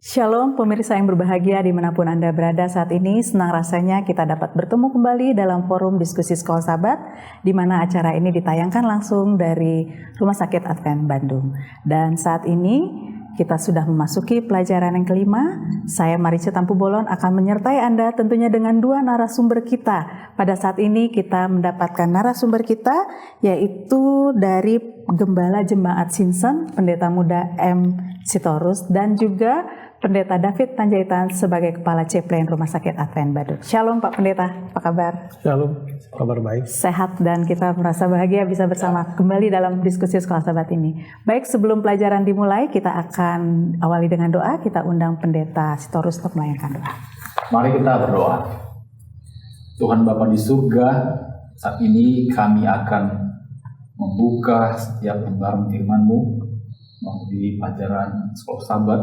Shalom pemirsa yang berbahagia dimanapun Anda berada saat ini. Senang rasanya kita dapat bertemu kembali dalam forum diskusi Sekolah Sabat, di mana acara ini ditayangkan langsung dari Rumah Sakit Advent Bandung. Dan saat ini kita sudah memasuki pelajaran yang kelima. Saya Marice Tampu Bolon akan menyertai Anda tentunya dengan dua narasumber kita. Pada saat ini kita mendapatkan narasumber kita yaitu dari Gembala Jemaat Sinsen, Pendeta Muda M. Sitorus, dan juga Pendeta David Panjaitan sebagai Kepala Ceplen Rumah Sakit Advent Bandung. Shalom Pak Pendeta, apa kabar? Shalom, kabar baik. Sehat dan kita merasa bahagia bisa bersama kembali dalam diskusi Sekolah Sabat ini. Baik, sebelum pelajaran dimulai, kita akan awali dengan doa. Kita undang Pendeta Sitorus untuk melayangkan doa. Mari kita berdoa. Tuhan Bapa di surga, saat ini kami akan membuka setiap lembaran firman-Mu melalui pelajaran Sekolah Sabat.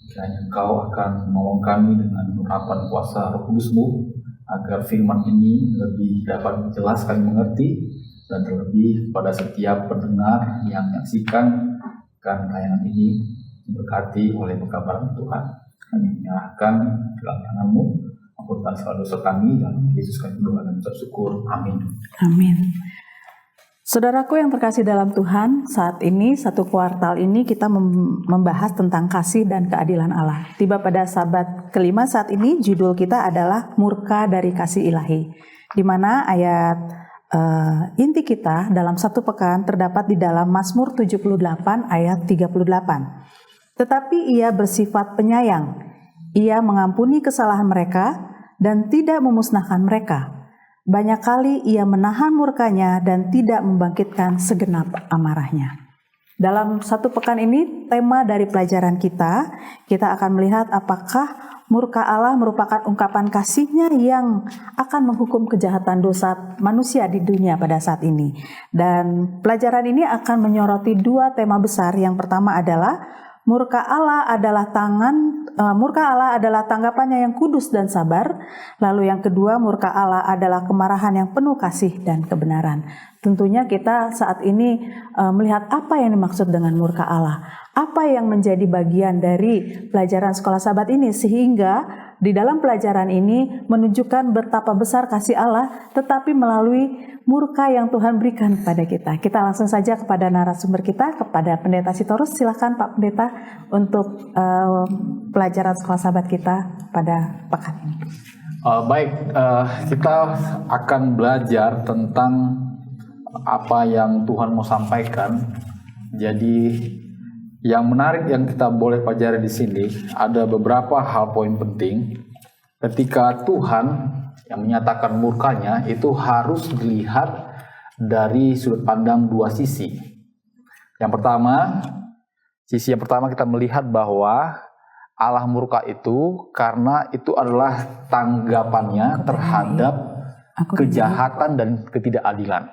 Kiranya Engkau akan menolong kami dengan urapan kuasa Roh Kudus-Mu agar firman ini lebih dapat jelas kami mengerti, dan terlebih pada setiap pendengar yang menyaksikan akan tayangan ini diberkati oleh pekabaran Tuhan. Kami menyerahkan dalam tangan-Mu, ampunkan segala dosa kami, dalam Yesus kami berdoa dan ucap syukur. Amin. Amin. Saudaraku yang terkasih dalam Tuhan, saat ini satu kuartal ini kita membahas tentang kasih dan keadilan Allah. Tiba pada Sabat kelima saat ini, judul kita adalah Murka dari Kasih Ilahi, di mana ayat inti kita dalam satu pekan terdapat di dalam Mazmur 78 ayat 38. Tetapi Ia bersifat penyayang, Ia mengampuni kesalahan mereka dan tidak memusnahkan mereka. Banyak kali Ia menahan murkanya dan tidak membangkitkan segenap amarahnya. Dalam satu pekan ini, tema dari pelajaran kita akan melihat apakah murka Allah merupakan ungkapan kasih-Nya yang akan menghukum kejahatan dosa manusia di dunia pada saat ini. Dan pelajaran ini akan menyoroti dua tema besar. Yang pertama adalah murka Allah adalah tanggapannya yang kudus dan sabar. Lalu yang kedua, murka Allah adalah kemarahan yang penuh kasih dan kebenaran. Tentunya kita saat ini melihat apa yang dimaksud dengan murka Allah. Apa yang menjadi bagian dari pelajaran Sekolah Sabat ini, sehingga di dalam pelajaran ini menunjukkan betapa besar kasih Allah, tetapi melalui murka yang Tuhan berikan kepada kita. Kita langsung saja kepada narasumber kita, kepada Pendeta Sitorus. Silakan Pak Pendeta untuk pelajaran Sekolah Sabat kita pada pekan ini. Kita akan belajar tentang apa yang Tuhan mau sampaikan. Jadi yang menarik yang kita boleh pelajari di sini ada beberapa hal poin penting. Ketika Tuhan yang menyatakan murkanya itu harus dilihat dari sudut pandang dua sisi. Sisi yang pertama kita melihat bahwa Allah murka itu karena itu adalah tanggapannya terhadap kejahatan dan ketidakadilan.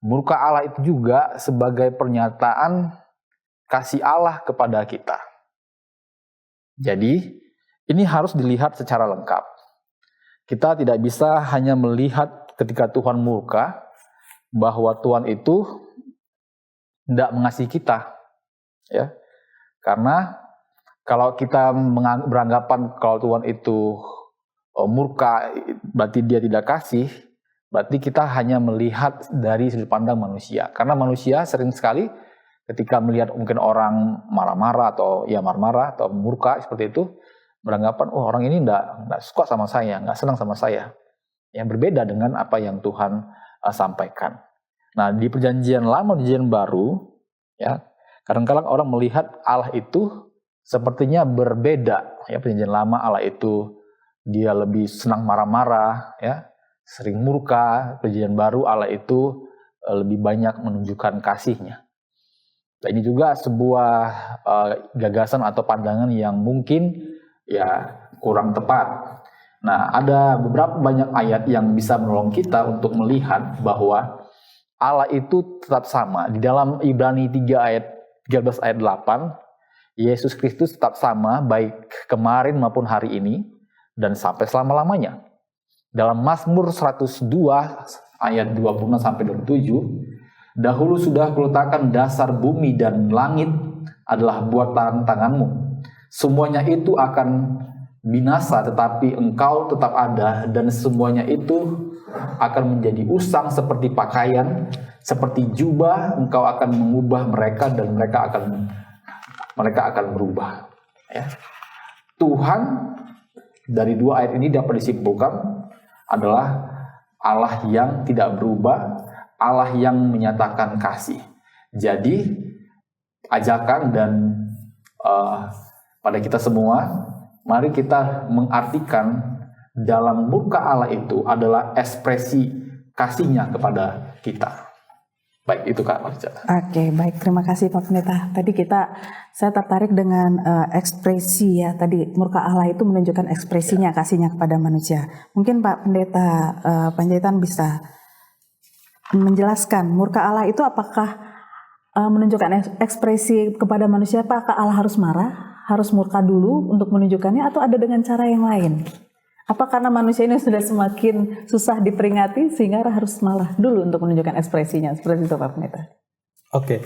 Murka Allah itu juga sebagai pernyataan kasih Allah kepada kita. Jadi, ini harus dilihat secara lengkap. Kita tidak bisa hanya melihat ketika Tuhan murka bahwa Tuhan itu tidak mengasihi kita, ya. Karena kalau kita beranggapan kalau Tuhan itu murka berarti Dia tidak kasih, berarti kita hanya melihat dari sudut pandang manusia. Karena manusia sering sekali ketika melihat mungkin orang marah-marah atau marah-marah atau murka seperti itu, beranggapan orang ini enggak suka sama saya, enggak senang sama saya. Yang berbeda dengan apa yang Tuhan sampaikan. Nah, di perjanjian lama, perjanjian baru, ya, kadang-kadang orang melihat Allah itu sepertinya berbeda. Ya, perjanjian lama Allah itu Dia lebih senang marah-marah, ya, sering murka. Perjanjian baru Allah itu lebih banyak menunjukkan kasih-Nya. Nah, ini juga sebuah gagasan atau pandangan yang mungkin kurang tepat. Nah, ada beberapa banyak ayat yang bisa menolong kita untuk melihat bahwa Allah itu tetap sama. Di dalam Ibrani 3 ayat 13 ayat 8, Yesus Kristus tetap sama baik kemarin maupun hari ini dan sampai selama-lamanya. Dalam Mazmur 102 ayat 26 sampai 27, dahulu sudah kuletakkan dasar bumi dan langit adalah buatan tanganmu. semuanya itu akan binasa, tetapi engkau tetap ada, dan semuanya itu akan menjadi usang seperti pakaian, seperti jubah. Engkau akan mengubah mereka dan mereka akan berubah. Ya. Tuhan dari dua ayat ini dapat disimpulkan adalah Allah yang tidak berubah, Allah yang menyatakan kasih. Jadi ajakan dan pada kita semua, mari kita mengartikan dalam murka Allah itu adalah ekspresi kasihnya kepada kita. Baik, itu Kak Marica. Oke, baik. Terima kasih Pak Pendeta. Tadi saya tertarik dengan ekspresi ya. Tadi murka Allah itu menunjukkan ekspresinya, kasihnya kepada manusia. Mungkin Pak Pendeta Panjaitan bisa menjelaskan murka Allah itu apakah menunjukkan ekspresi kepada manusia? Apakah Allah harus marah, harus murka dulu untuk menunjukkannya, atau ada dengan cara yang lain? Apa karena manusia ini sudah semakin susah diperingati sehingga harus malah dulu untuk menunjukkan ekspresinya? Seperti itu Pak Pendeta. Oke,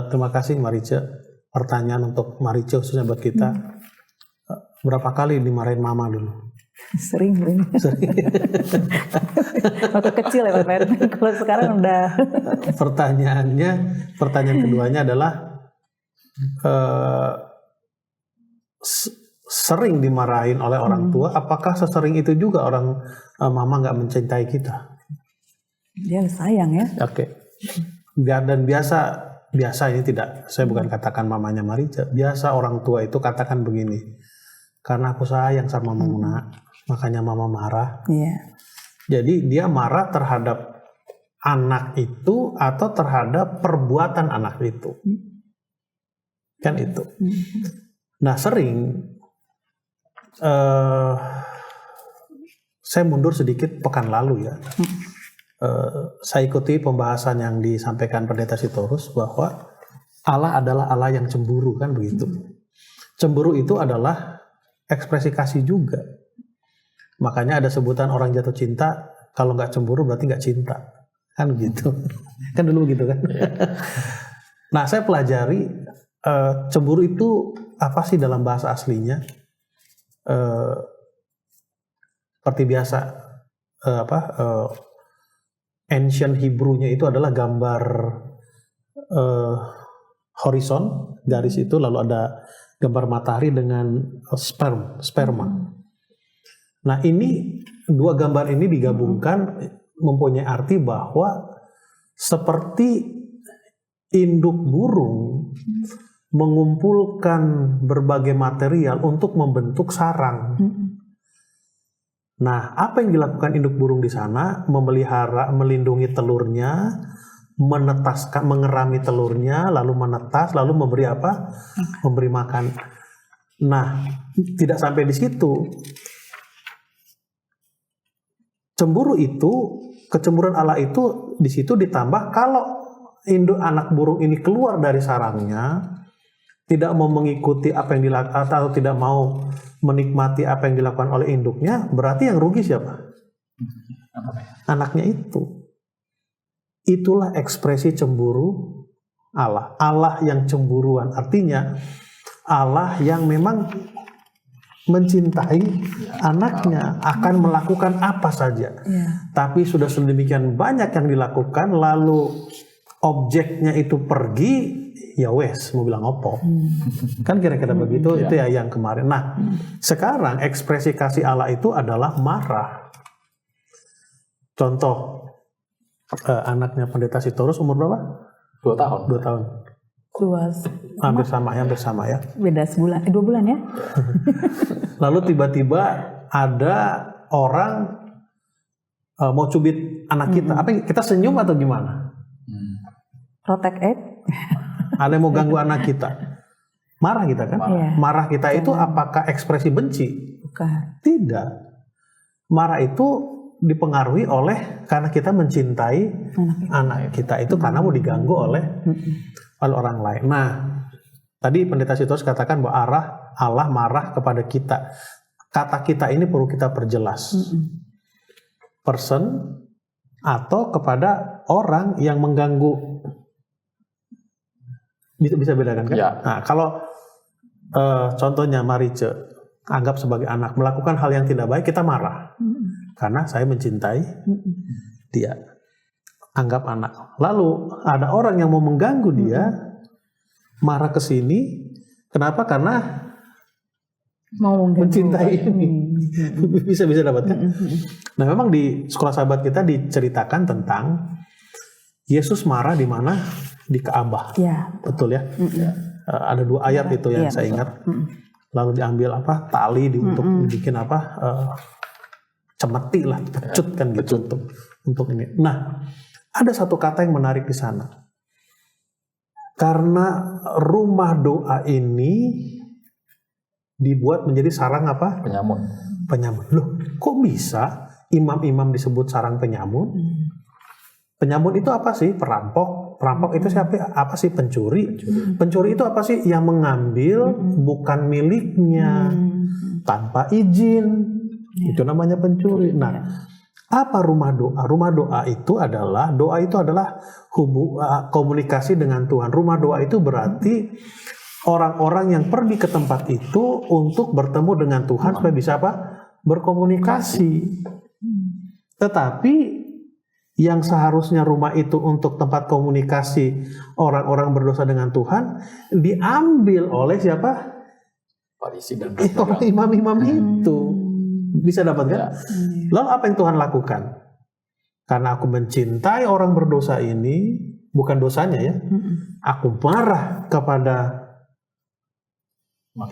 terima kasih Marica. Pertanyaan untuk Marica khususnya buat kita. Berapa kali dimarahin mama dulu? Sering. Waktu kecil ya Pak Pendeta. Kalau sekarang udah. Pertanyaan keduanya adalah sering dimarahin oleh orang tua, apakah sesering itu juga orang mama nggak mencintai kita? Dia sayang ya. Oke. Dan biasa ini tidak, saya bukan katakan mamanya Marica, biasa orang tua itu katakan begini, karena aku sayang sama Muna, makanya mama marah. Iya. Jadi dia marah terhadap anak itu atau terhadap perbuatan anak itu. Kan itu. Nah sering saya mundur sedikit pekan lalu ya. Saya ikuti pembahasan yang disampaikan Pendeta Sitorus bahwa Allah adalah Allah yang cemburu, kan begitu. Cemburu itu adalah ekspresi kasih juga. Makanya ada sebutan orang jatuh cinta, kalau nggak cemburu berarti nggak cinta, kan gitu. Kan dulu gitu kan. Nah saya pelajari cemburu itu apa sih dalam bahasa aslinya. Seperti biasa ancient Hebrew-nya itu adalah gambar horizon, garis itu lalu ada gambar matahari dengan sperma. Nah ini dua gambar ini digabungkan mempunyai arti bahwa seperti induk burung mengumpulkan berbagai material untuk membentuk sarang. Nah, apa yang dilakukan induk burung di sana? Memelihara, melindungi telurnya, menetaskan, mengerami telurnya, lalu menetas, lalu memberi apa? Memberi makan. Nah, tidak sampai di situ. Cemburu itu, kecemburuan Allah itu di situ ditambah kalau induk anak burung ini keluar dari sarangnya, tidak mau mengikuti apa yang dilakukan atau tidak mau menikmati apa yang dilakukan oleh induknya, berarti yang rugi siapa? Anaknya itu. Itulah ekspresi cemburu Allah. Allah yang cemburuan, artinya Allah yang memang mencintai anaknya, akan melakukan apa saja. Tapi sudah sedemikian banyak yang dilakukan, lalu objeknya itu pergi, ya wes, mau bilang opo. Kan kira-kira begitu, itu ya yang kemarin. Nah, sekarang ekspresi kasih Allah itu adalah marah. Contoh, anaknya Pendeta Sitorus umur berapa? 2 tahun. 2 tahun. Hampir sama ya. Beda sebulan, 2 bulan ya. Lalu tiba-tiba ada orang mau cubit anak kita. Apa kita senyum atau gimana? Protect it. Ada yang mau ganggu anak kita, marah kita kan? Marah kita itu apakah ekspresi benci? Bukan. Tidak. Marah itu dipengaruhi oleh karena kita mencintai anak kita itu karena mau diganggu oleh orang lain. Nah, tadi Pendeta Sitorus katakan bahwa Allah marah kepada kita. Kata kita ini perlu kita perjelas. Person atau kepada orang yang mengganggu. Bisa bedakan kan? Ya. Nah, kalau contohnya Marice, anggap sebagai anak melakukan hal yang tidak baik, kita marah karena saya mencintai dia. Anggap anak. Lalu ada orang yang mau mengganggu dia, marah ke sini. Kenapa? Karena mau mencintai ini. Bisa dapatkan. Nah, memang di sekolah sahabat kita diceritakan tentang Yesus marah di mana? Di Ka'bah. Ya. Betul ya? Ada 2 ayat itu yang saya ingat. Lalu diambil tali untuk bikin cemeti lah, pecut kan gitu untuk ini. Nah, ada satu kata yang menarik di sana. Karena rumah doa ini dibuat menjadi sarang Penyamun. Penyamun. Loh, kok bisa imam-imam disebut sarang penyamun? Penyamun itu apa sih? Perampok. Perampok itu siapa? Apa sih? Pencuri. Pencuri itu apa sih? Yang mengambil bukan miliknya tanpa izin. Itu namanya pencuri. Nah, apa rumah doa? Rumah doa itu adalah komunikasi dengan Tuhan. Rumah doa itu berarti orang-orang yang pergi ke tempat itu untuk bertemu dengan Tuhan supaya bisa berkomunikasi. Tetapi yang seharusnya rumah itu untuk tempat komunikasi orang-orang berdosa dengan Tuhan diambil oleh siapa? Farisi dan imam-imam itu. Bisa dapat kan? Lalu apa yang Tuhan lakukan? Karena aku mencintai orang berdosa ini, bukan dosanya ya. Aku marah kepada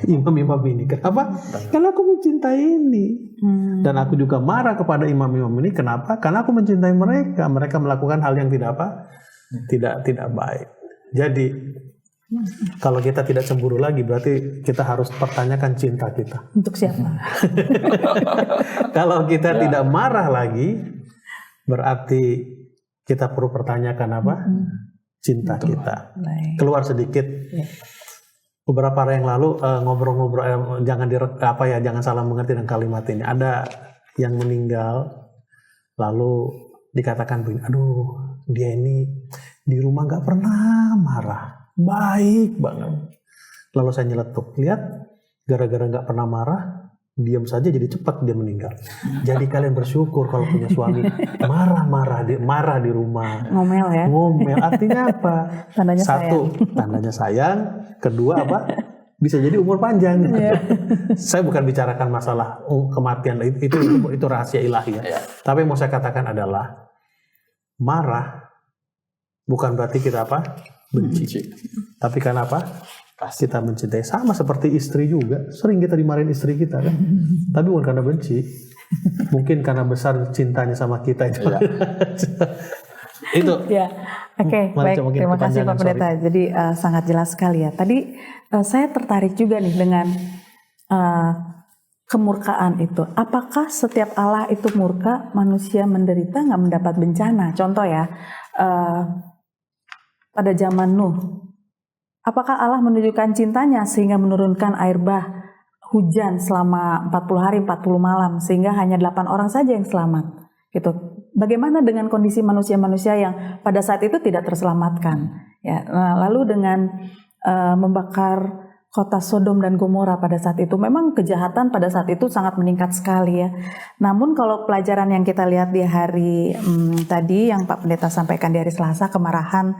imam-imam ini. Kenapa? Karena aku mencintai ini. Dan aku juga marah kepada imam-imam ini. Kenapa? Karena aku mencintai mereka. Mereka melakukan hal yang tidak baik. Jadi kalau kita tidak cemburu lagi, berarti kita harus pertanyakan cinta kita. Untuk siapa? Kalau kita tidak marah lagi, berarti kita perlu pertanyakan cinta kita. Keluar sedikit. Beberapa hari yang lalu ngobrol-ngobrol, jangan salah mengerti dengan kalimat ini. Ada yang meninggal, lalu dikatakan begini, aduh dia ini di rumah nggak pernah marah. Baik banget. Lalu saya nyeletuk, lihat gara-gara nggak pernah marah, diam saja jadi cepat dia meninggal. Jadi kalian bersyukur kalau punya suami marah di rumah. Ngomel ya. Ngomel artinya apa? Tandanya Satu, tandanya sayang. Kedua bisa jadi umur panjang. Saya bukan bicarakan masalah kematian, itu rahasia ilahi ya. Tapi yang mau saya katakan adalah marah bukan berarti kita benci. Tapi karena kita mencintai. Sama seperti istri juga. Sering kita dimarahin istri kita kan. Tapi bukan karena benci. Mungkin karena besar cintanya sama kita itu. Itu. Ya. Oke, baik. Terima kasih Pak Pendeta. Jadi sangat jelas sekali ya. Tadi saya tertarik juga nih dengan kemurkaan itu. Apakah setiap Allah itu murka, manusia menderita nggak mendapat bencana? Contoh ya. Pada zaman Nuh, apakah Allah menunjukkan cintanya sehingga menurunkan air bah hujan selama 40 hari 40 malam sehingga hanya 8 orang saja yang selamat? Gitu. Bagaimana dengan kondisi manusia-manusia yang pada saat itu tidak terselamatkan? Ya, lalu dengan membakar kota Sodom dan Gomora pada saat itu, memang kejahatan pada saat itu sangat meningkat sekali ya. Namun kalau pelajaran yang kita lihat di hari tadi yang Pak Pendeta sampaikan di hari Selasa, kemarahan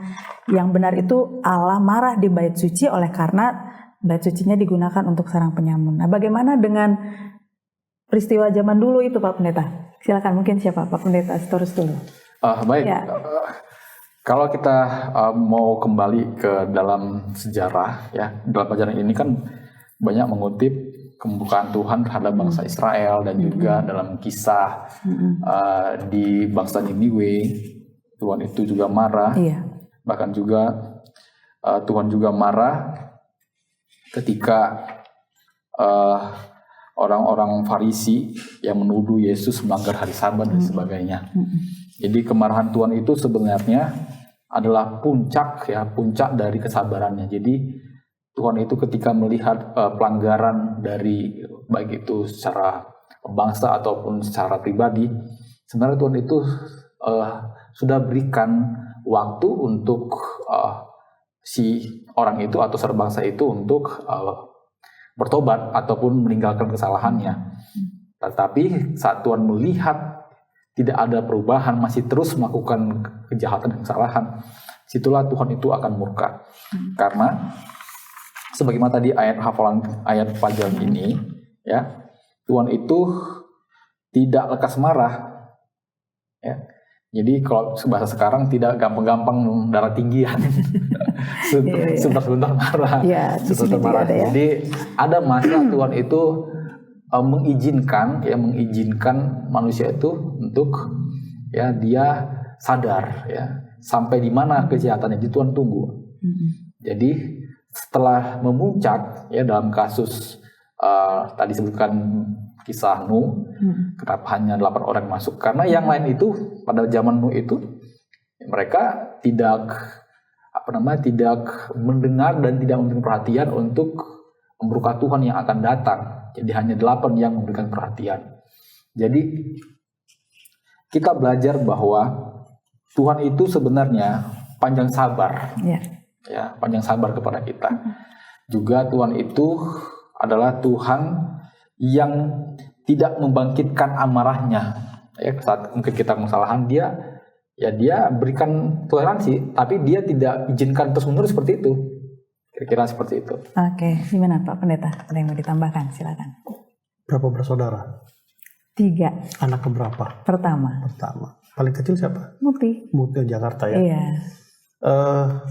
yang benar itu Allah marah di bait suci oleh karena bait sucinya digunakan untuk sarang penyamun. Nah, bagaimana dengan peristiwa zaman dulu itu Pak Pendeta? Silakan, mungkin siapa Pak Pendeta terus dulu. Baik. Ya. Kalau kita mau kembali ke dalam sejarah, ya dalam pelajaran ini kan banyak mengutip kemurkaan Tuhan terhadap bangsa Israel dan juga dalam kisah di bangsa Niniwe, Tuhan itu juga marah. Bahkan juga Tuhan juga marah ketika orang-orang Farisi yang menuduh Yesus melanggar hari Sabat dan sebagainya. Jadi kemarahan Tuhan itu sebenarnya adalah puncak dari kesabarannya. Jadi Tuhan itu ketika melihat pelanggaran dari baik itu secara bangsa ataupun secara pribadi, sebenarnya Tuhan itu sudah berikan waktu untuk si orang itu atau serbangsa itu untuk bertobat ataupun meninggalkan kesalahannya. Tetapi saat Tuhan melihat tidak ada perubahan, masih terus melakukan kejahatan dan kesalahan, situlah Tuhan itu akan murka. Karena sebagaimana tadi ayat hafalan ayat pelajaran ini, ya, Tuhan itu tidak lekas marah, ya. Jadi kalau bahasa sekarang tidak gampang-gampang darah tinggian, sebentar-sebentar marah, sebentar marah. Ya. Jadi ada masa Tuhan itu mengizinkan manusia itu untuk ya dia sadar, ya, sampai di mana kejahatannya, jadi Tuhan tunggu. Jadi setelah memuncak, ya, dalam kasus tadi sebutkan kisah Nuh, kenapa hanya 8 orang masuk? Karena yang lain itu pada zaman Nuh itu mereka tidak mendengar dan tidak memberikan perhatian untuk murka Tuhan yang akan datang. Jadi hanya 8 yang memberikan perhatian. Jadi kita belajar bahwa Tuhan itu sebenarnya panjang sabar, ya, panjang sabar kepada kita. Juga Tuhan itu adalah Tuhan yang tidak membangkitkan amarahnya, ya, saat mungkin kita kesalahan dia berikan toleransi, tapi dia tidak izinkan terus-menerus seperti itu. Kira-kira seperti itu. Oke, gimana Pak Pendeta? Ada yang mau ditambahkan? Silakan. Berapa bersaudara? 3. Anak keberapa? Pertama. Paling kecil siapa? Muti Jakarta, ya. Iya.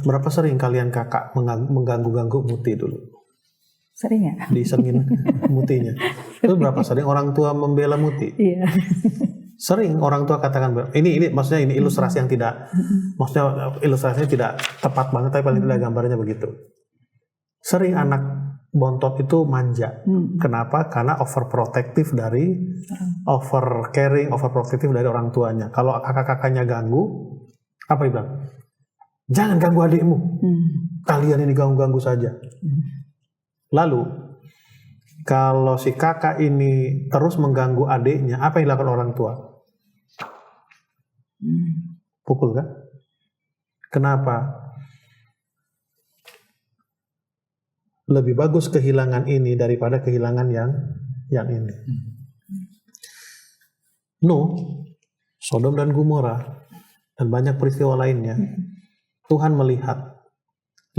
Berapa sering kalian kakak mengganggu-ganggu Muti dulu? Sering ya? Disengin Mutinya. Terus berapa sering orang tua membela Muti? Iya. Sering orang tua katakan, ini maksudnya ini ilustrasi yang tidak, maksudnya ilustrasinya tidak tepat banget, tapi paling tidak gambarnya begitu. Sering anak bontot itu manja. Kenapa? Karena overprotective dari orang tuanya. Kalau kakak-kakaknya ganggu, apa dia bilang? Jangan ganggu adikmu. Kalian ini ganggu-ganggu saja. Lalu kalau si kakak ini terus mengganggu adiknya, apa yang dilakukan orang tua? Pukul, kan? Kenapa? Lebih bagus kehilangan ini daripada kehilangan yang ini. Nuh, Sodom dan Gomora, dan banyak peristiwa lainnya, Tuhan melihat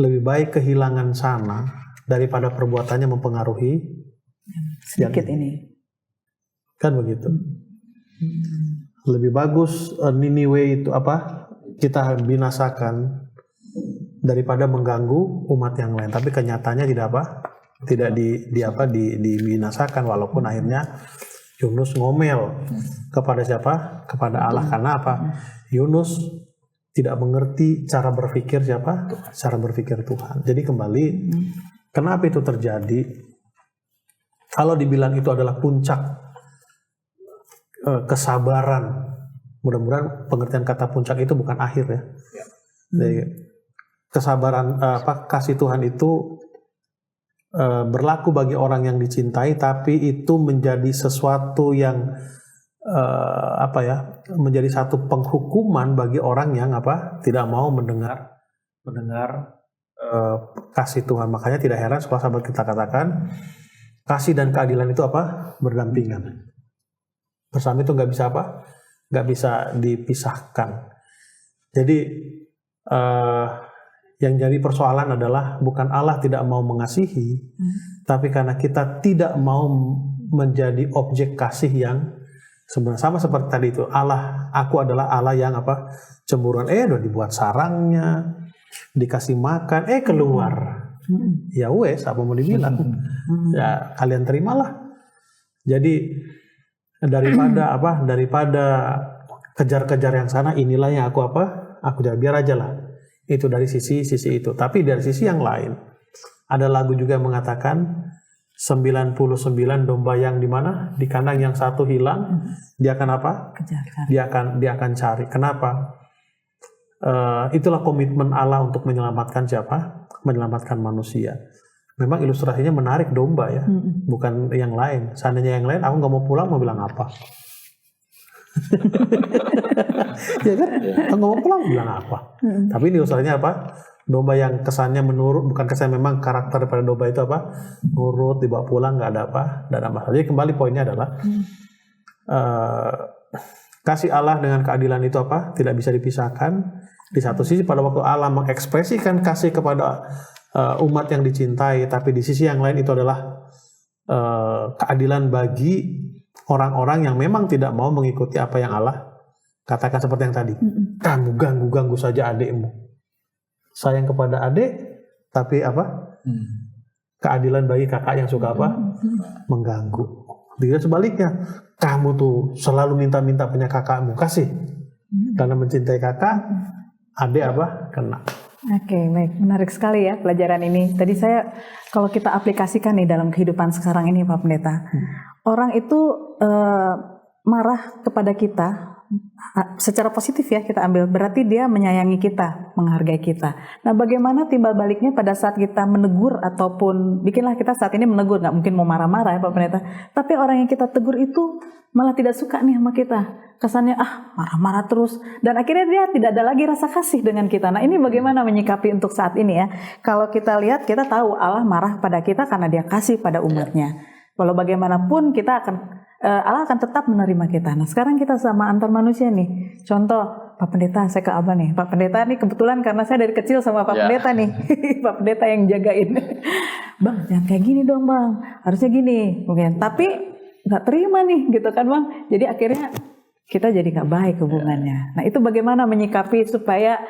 lebih baik kehilangan sana daripada perbuatannya mempengaruhi sedikit ini. Kan begitu. Lebih bagus Niniwe itu kita binasakan daripada mengganggu umat yang lain. Tapi kenyataannya tidak dibinasakan, walaupun akhirnya Yunus ngomel kepada siapa? Kepada Allah. Karena apa? Yunus tidak mengerti cara berpikir siapa? Cara berpikir Tuhan. Jadi kembali, kenapa itu terjadi? Kalau dibilang itu adalah puncak kesabaran, mudah-mudahan pengertian kata puncak itu bukan akhir, ya. Jadi, kesabaran kasih Tuhan itu berlaku bagi orang yang dicintai, tapi itu menjadi sesuatu yang menjadi satu penghukuman bagi orang yang tidak mau mendengar kasih Tuhan. Makanya tidak heran kalau sahabat kita katakan kasih dan keadilan itu berdampingan. Bersama itu nggak bisa dipisahkan. Jadi yang jadi persoalan adalah bukan Allah tidak mau mengasihi, tapi karena kita tidak mau menjadi objek kasih yang sebenarnya. Sama seperti tadi itu, aku adalah Allah yang cemburuan. Udah dibuat sarangnya, dikasih makan, keluar. Ya wes, apa mau dibilang? Ya kalian terimalah. Jadi daripada kejar-kejar yang sana, inilah yang aku biar aja lah. Itu dari sisi itu. Tapi dari sisi yang lain, ada lagu juga yang mengatakan 99 domba yang di mana? Di kandang yang satu hilang, dia akan Kejar. Dia akan cari. Kenapa? Itulah komitmen Allah untuk menyelamatkan siapa? Menyelamatkan manusia. Memang ilustrasinya menarik, domba, ya, bukan yang lain. Seandainya yang lain, aku nggak mau pulang, mau bilang apa? Ya kan? Aku nggak mau pulang, bilang apa? Tapi ini ilustrasinya Domba yang kesannya menurut, bukan kesan, memang karakter daripada domba itu apa? Nurut, dibawa pulang, nggak ada apa, nggak ada masalah. Jadi kembali poinnya adalah kasih Allah dengan keadilan itu apa? Tidak bisa dipisahkan. Di satu sisi pada waktu Allah mengekspresikan kasih kepada umat yang dicintai, tapi di sisi yang lain itu adalah keadilan bagi orang-orang yang memang tidak mau mengikuti apa yang Allah katakan, seperti yang tadi. Kamu ganggu saja adikmu. Sayang kepada adik, tapi apa? Keadilan bagi kakak yang suka apa? Mengganggu. Tidak sebaliknya, kamu tuh selalu minta-minta punya kakakmu, kasih. Karena mencintai kakak, adik apa? Kena. Oke, baik. Menarik sekali ya pelajaran ini. Tadi kalau kita aplikasikan nih dalam kehidupan sekarang ini Pak Pendeta, orang itu marah kepada kita, secara positif ya kita ambil, berarti dia menyayangi kita, menghargai kita. Nah, bagaimana timbal baliknya pada saat kita menegur ataupun bikinlah kita saat ini menegur, nggak mungkin mau marah-marah ya Pak Pendeta, tapi orang yang kita tegur itu malah tidak suka nih sama kita, kesannya marah-marah terus, dan akhirnya dia tidak ada lagi rasa kasih dengan kita. Nah, ini bagaimana menyikapi untuk saat ini ya? Kalau kita lihat, kita tahu Allah marah pada kita karena dia kasih pada umatnya. Walau bagaimanapun Allah akan tetap menerima kita. Nah, sekarang kita sama antar manusia nih. Contoh, Pak Pendeta, saya ke Abah nih. Pak Pendeta nih kebetulan karena saya dari kecil sama Pak Pendeta nih. Pak Pendeta yang jagain. Bang, jangan kayak gini dong Bang. Harusnya gini. Mungkin. Tapi nggak terima nih gitu kan Bang. Jadi akhirnya kita jadi nggak baik hubungannya. Nah, itu bagaimana menyikapi supaya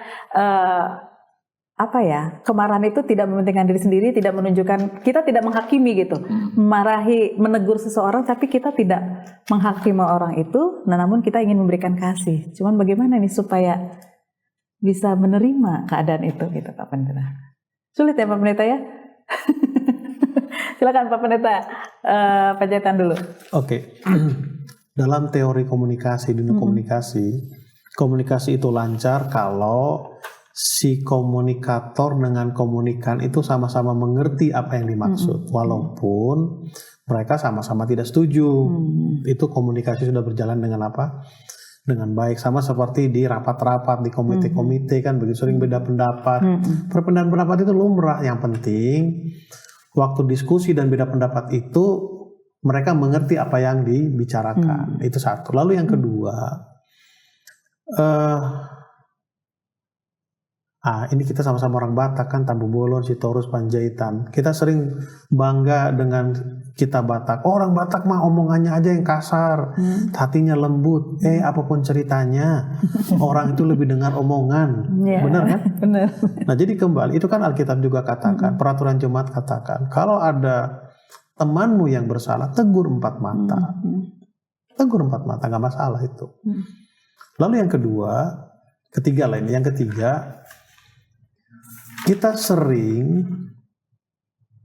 kemarahan itu tidak mementingkan diri sendiri, tidak menunjukkan, kita tidak menghakimi gitu, memarahi, menegur seseorang, tapi kita tidak menghakimi orang itu, namun kita ingin memberikan kasih. Cuman bagaimana nih supaya bisa menerima keadaan itu gitu Pak Pendeta? Sulit ya Pak Pendeta ya? Silakan Pak Pendeta, Pak Jaitan dulu. Oke. Dalam teori komunikasi, dunia komunikasi itu lancar kalau si komunikator dengan komunikan itu sama-sama mengerti apa yang dimaksud, walaupun mereka sama-sama tidak setuju. Itu komunikasi sudah berjalan dengan apa? Dengan baik. Sama seperti di rapat-rapat, di komite-komite kan begitu sering beda pendapat. Perbedaan pendapat itu lumrah. Yang penting waktu diskusi dan beda pendapat itu mereka mengerti apa yang dibicarakan. Itu satu. Lalu yang kedua, ini kita sama-sama orang Batak kan, Tambu Bolon, Sitorus, Panjaitan. Kita sering bangga dengan kita Batak. Orang Batak mah omongannya aja yang kasar, hatinya lembut. Apapun ceritanya, orang itu lebih dengar omongan. Benar kan? Benar. Nah, jadi kembali, itu kan Alkitab juga katakan, peraturan jemaat katakan, kalau ada temanmu yang bersalah, tegur 4 mata. Tegur 4 mata, nggak masalah itu. Lalu yang ketiga, kita sering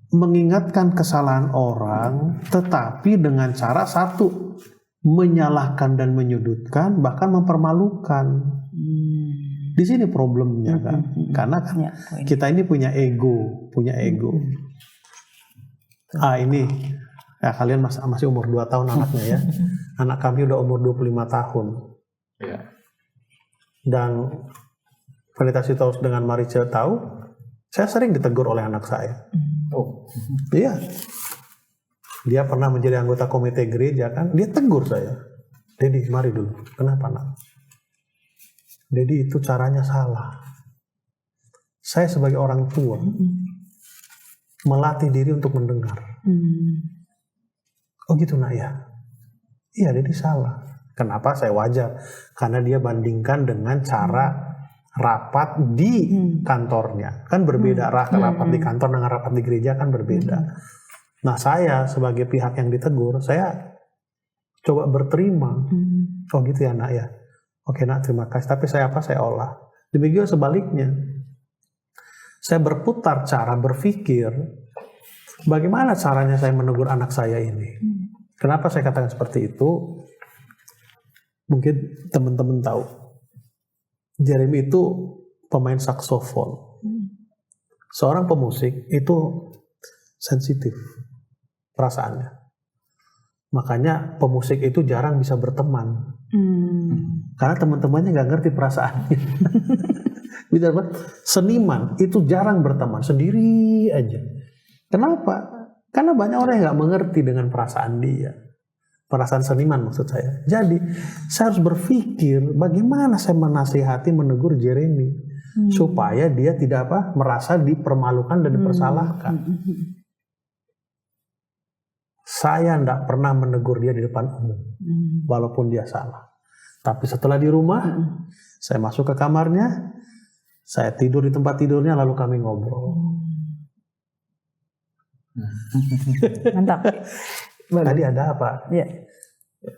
mengingatkan kesalahan orang, tetapi dengan cara satu, menyalahkan dan menyudutkan, bahkan mempermalukan. Di sini problemnya kan, karena kita ini punya ego. Ini ya, kalian masih umur 2 tahun anaknya ya. Anak kami udah umur 25 tahun. Dan Pendeta Sitorus dengan Marice tahu, saya sering ditegur oleh anak saya. Iya. Dia pernah menjadi anggota komite gereja kan, dia tegur saya. Dedi, mari dulu. Kenapa nak? Dedi, itu caranya salah. Saya sebagai orang tua melatih diri untuk mendengar. Oh gitu nak ya? Iya, Dedi salah. Kenapa? Saya wajar. Karena dia bandingkan dengan cara rapat di kantornya. Kan berbeda. Rapat di kantor dengan rapat di gereja kan berbeda. Nah, saya sebagai pihak yang ditegur, saya coba berterima. Oh gitu ya nak ya? Oke nak, terima kasih. Tapi saya olah. Demikian sebaliknya. Saya berputar cara berpikir. Bagaimana caranya saya menegur anak saya ini? Kenapa saya katakan seperti itu? Mungkin teman-teman tahu. Jeremy itu pemain saksofon. Seorang pemusik itu sensitif perasaannya. Makanya pemusik itu jarang bisa berteman. Karena teman-temannya nggak ngerti perasaannya. Bicara apa? Seniman itu jarang berteman, sendiri aja. Kenapa? Karena banyak orang yang nggak mengerti dengan perasaan dia. Perasaan seniman maksud saya. Jadi saya harus berpikir bagaimana saya menasihati, menegur Jeremy supaya dia tidak merasa dipermalukan dan dipersalahkan. Saya tidak pernah menegur dia di depan umum, walaupun dia salah. Tapi setelah di rumah, saya masuk ke kamarnya, saya tidur di tempat tidurnya, lalu kami ngobrol. Mantap. Tadi ada apa? Ya.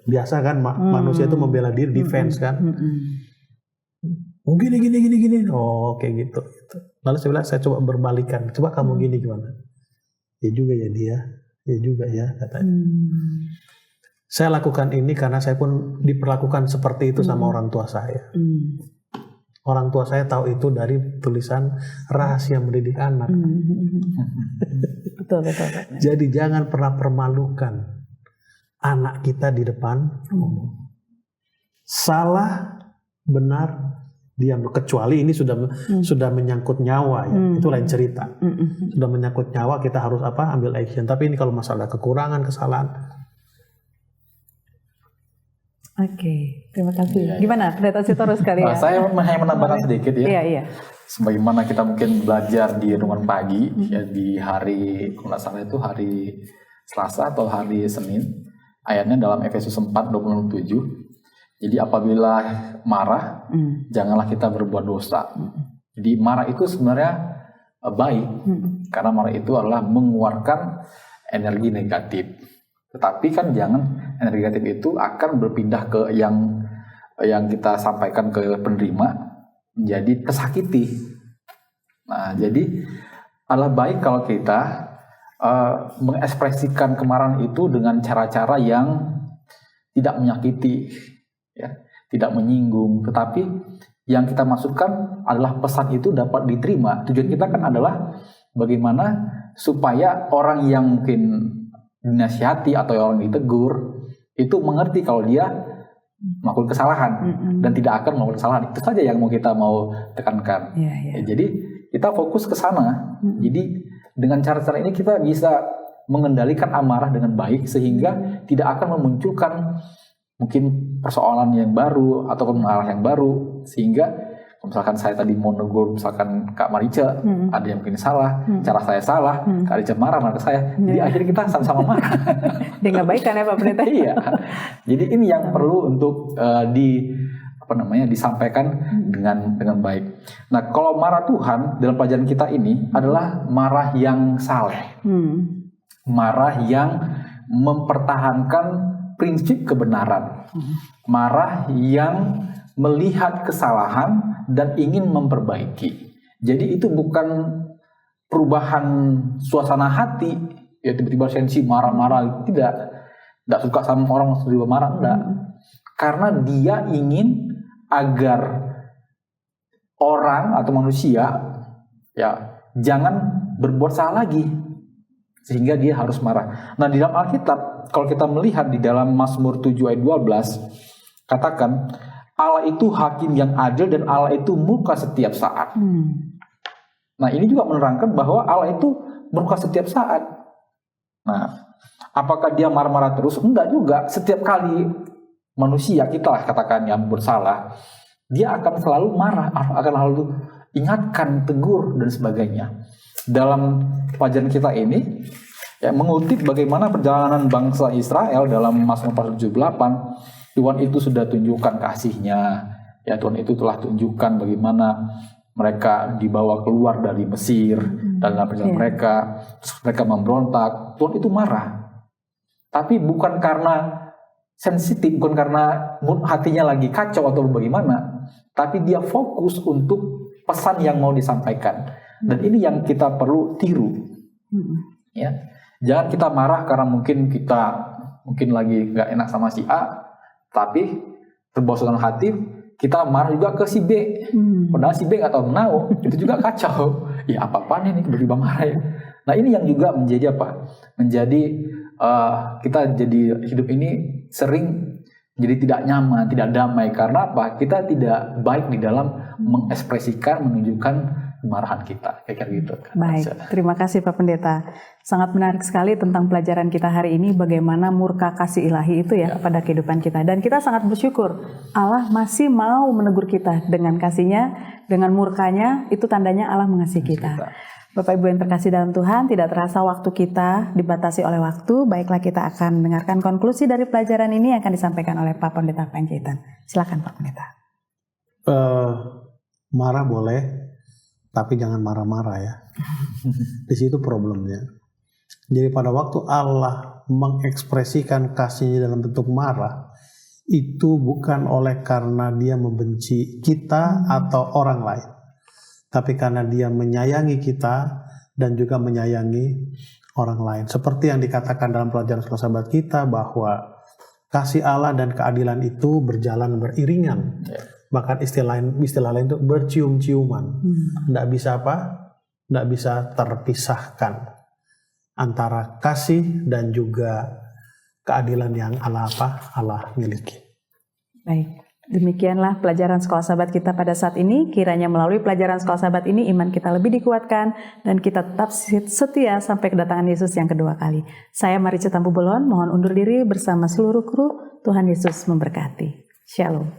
Biasa kan manusia itu membela diri, defense kan. Gini. Oh kayak gitu. Lalu saya bilang, saya coba berbalikan. Coba kamu gini gimana? Ya juga ya dia. Ya juga ya katanya. Saya lakukan ini karena saya pun diperlakukan seperti itu sama orang tua saya. Orang tua saya tahu itu dari tulisan Rahasia Mendidik Anak. Betul. Jadi jangan pernah permalukan anak kita di depan umum. Salah, benar, diam. Kecuali ini sudah menyangkut nyawa ya. Itu lain cerita. Sudah menyangkut nyawa, kita harus ambil action. Tapi ini kalau masalah kekurangan, kesalahan. Oke, terima kasih. Gimana Pendeta Sitorus kali ya? Saya hanya menambahkan sedikit ya. Iya. Sebagaimana kita mungkin belajar di renungan pagi ya, di hari kalau nggak salah itu hari Selasa atau hari Senin, ayatnya dalam Efesus 4:27. Jadi apabila marah, janganlah kita berbuat dosa. Jadi marah itu sebenarnya baik, karena marah itu adalah mengeluarkan energi negatif. Tetapi kan jangan energi negatif itu akan berpindah ke yang kita sampaikan ke penerima, menjadi kesakiti. Nah, jadi adalah baik kalau kita mengekspresikan kemarahan itu dengan cara-cara yang tidak menyakiti, ya, tidak menyinggung, tetapi yang kita maksudkan adalah pesan itu dapat diterima. Tujuan kita kan adalah bagaimana supaya orang yang mungkin dinasihati atau orang ditegur itu mengerti kalau dia melakukan kesalahan dan tidak akan melakukan kesalahan. Itu saja yang kita mau tekankan. Ya, jadi kita fokus ke sana. Jadi dengan cara-cara ini kita bisa mengendalikan amarah dengan baik sehingga tidak akan memunculkan mungkin persoalan yang baru ataupun masalah yang baru, sehingga misalkan saya tadi mau negur misalkan Kak Marica, ada yang mungkin salah, cara saya salah, Kak Marica marah ke saya, jadi akhirnya kita sama-sama marah. Dia nggak baik kan ya Pak Pendeta? Iya. Jadi ini yang perlu untuk disampaikan dengan baik. Nah, kalau marah Tuhan dalam pelajaran kita ini adalah marah yang saleh, marah yang mempertahankan prinsip kebenaran, marah yang melihat kesalahan dan ingin memperbaiki. Jadi itu bukan perubahan suasana hati, ya tiba-tiba sensi marah-marah, tidak suka sama orang tiba-tiba marah, enggak. Karena dia ingin agar orang atau manusia ya jangan berbuat salah lagi, sehingga dia harus marah. Nah, di dalam Alkitab kalau kita melihat di dalam Mazmur 7 ayat 12 katakan Allah itu hakim yang adil dan Allah itu murka setiap saat. Nah, ini juga menerangkan bahwa Allah itu murka setiap saat. Nah, apakah dia marah-marah terus? Enggak juga. Setiap kali manusia kita lah katakan yang bersalah, dia akan selalu marah, akan selalu ingatkan, tegur dan sebagainya. Dalam pelajaran kita ini ya, mengutip bagaimana perjalanan bangsa Israel dalam Mazmur 78, Tuhan itu sudah tunjukkan kasih-Nya. Ya, Tuhan itu telah tunjukkan bagaimana mereka dibawa keluar dari Mesir dan dalam perjalanan mereka memberontak. Tuhan itu marah. Tapi bukan karena sensitif, bukan karena hatinya lagi kacau atau bagaimana, tapi dia fokus untuk pesan yang mau disampaikan. Dan ini yang kita perlu tiru. Ya. Jangan kita marah karena mungkin lagi nggak enak sama si A, tapi terbawa suasana hati kita marah juga ke si B. Padahal si B nggak tahu menau, itu juga kacau. Ya apa-apaan ini tiba-tiba marah ya. Nah, ini yang juga menjadi apa? Menjadi kita jadi hidup ini sering jadi tidak nyaman, tidak damai. Karena apa? Kita tidak baik di dalam mengekspresikan, menunjukkan kemarahan kita, kayak gitu. Baik, terima kasih Pak Pendeta. Sangat menarik sekali tentang pelajaran kita hari ini, bagaimana murka kasih ilahi itu ya kepada kehidupan kita. Dan kita sangat bersyukur Allah masih mau menegur kita dengan kasih-Nya, dengan murkanya, itu tandanya Allah mengasihi kita. Bapak Ibu yang terkasih dalam Tuhan, tidak terasa waktu kita dibatasi oleh waktu. Baiklah, kita akan mendengarkan konklusi dari pelajaran ini yang akan disampaikan oleh Pak Pendeta Panjaitan. Silakan Pak Pendeta. Marah boleh, tapi jangan marah-marah ya. Di situ problemnya. Jadi pada waktu Allah mengekspresikan kasih-Nya dalam bentuk marah, itu bukan oleh karena Dia membenci kita atau orang lain, tapi karena Dia menyayangi kita dan juga menyayangi orang lain. Seperti yang dikatakan dalam pelajaran sekolah sahabat kita, bahwa kasih Allah dan keadilan itu berjalan beriringan. Bahkan istilah lain itu bercium-ciuman. Tidak bisa apa? Tidak bisa terpisahkan antara kasih dan juga keadilan yang Allah miliki. Baik. Demikianlah pelajaran sekolah sahabat kita pada saat ini. Kiranya melalui pelajaran sekolah sahabat ini iman kita lebih dikuatkan dan kita tetap setia sampai kedatangan Yesus yang kedua kali. Saya Marica Tampu Bolon, mohon undur diri bersama seluruh kru. Tuhan Yesus memberkati. Shalom.